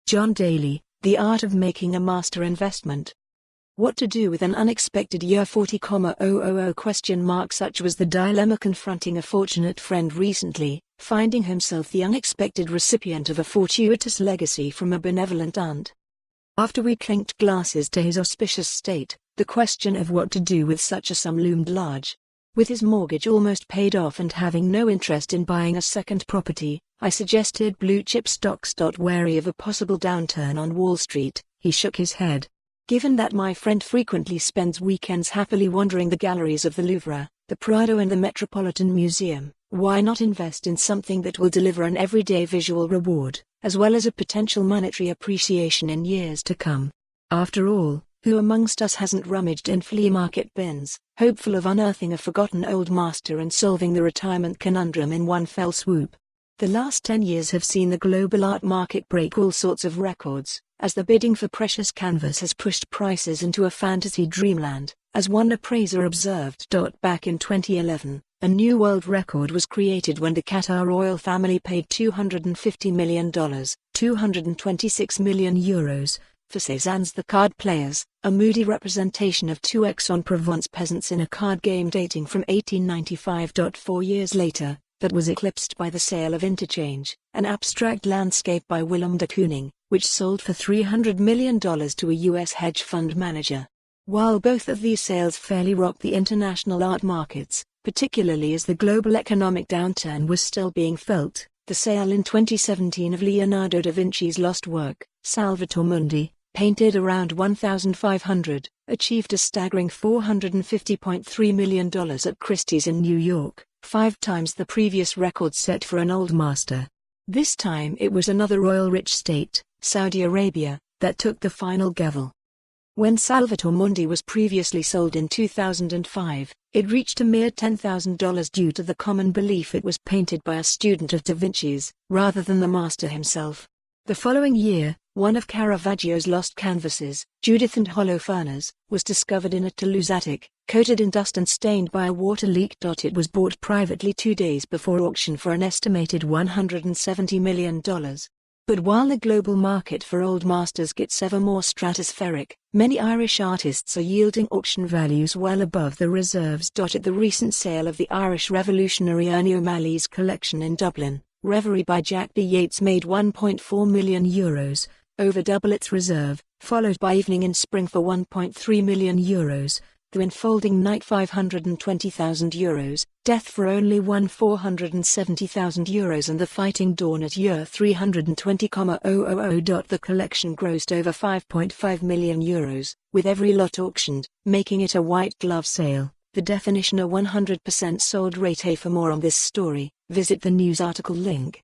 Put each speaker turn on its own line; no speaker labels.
John Daly, The Art of Making a Master Investment. What to do with an unexpected year 40,000 ? Such was the dilemma confronting a fortunate friend recently, finding himself the unexpected recipient of a fortuitous legacy from a benevolent aunt. After we clinked glasses to his auspicious state, the question of what to do with such a sum loomed large. With his mortgage almost paid off and having no interest in buying a second property, I suggested blue-chip stocks.Wary of a possible downturn on Wall Street. He shook his head. Given that my friend frequently spends weekends happily wandering the galleries of the Louvre, the Prado and the Metropolitan Museum, why not invest in something that will deliver an everyday visual reward, as well as a potential monetary appreciation in years to come? After all, who amongst us hasn't rummaged in flea-market bins, hopeful of unearthing a forgotten old master and solving the retirement conundrum in one fell swoop? The last 10 years have seen the global art market break all sorts of records, as the bidding for precious canvas has pushed prices into a fantasy dreamland. As one appraiser observed.Back in 2011, a new world record was created when the Qatar royal family paid $250 million, €226 million, for Cezanne's The Card Players, a moody representation of two Aix-en-Provence peasants in a card game dating from 1895. 4 years later, that was eclipsed by the sale of Interchange, an abstract landscape by Willem de Kooning, which sold for $300 million to a U.S. hedge fund manager. While both of these sales fairly rocked the international art markets, particularly as the global economic downturn was still being felt, the sale in 2017 of Leonardo da Vinci's lost work, Salvator Mundi, painted around 1500, achieved a staggering $450.3 million at Christie's in New York, 5 times the previous record set for an old master. This time it was another oil rich state, Saudi Arabia, that took the final gavel. When Salvator Mundi was previously sold in 2005, it reached a mere $10,000 due to the common belief it was painted by a student of Da Vinci's, rather than the master himself. The following year, one of Caravaggio's lost canvases, Judith and Holofernes, was discovered in a Toulouse attic, coated in dust and stained by a water leak. It was bought privately 2 days before auction for an estimated $170 million. But while the global market for old masters gets ever more stratospheric, many Irish artists are yielding auction values well above the reserves. At the recent sale of the Irish revolutionary Ernie O'Malley's collection in Dublin, Reverie by Jack B. Yeats made €1.4 million, over double its reserve, followed by Evening in Spring for €1.3 million, The Enfolding Night €520,000, Death for only €470,000 and The Fighting Dawn at €320,000. The collection grossed over €5.5 million, with every lot auctioned, making it a white glove sale, the definition a 100% sold rate. For more on this story, visit the news article link.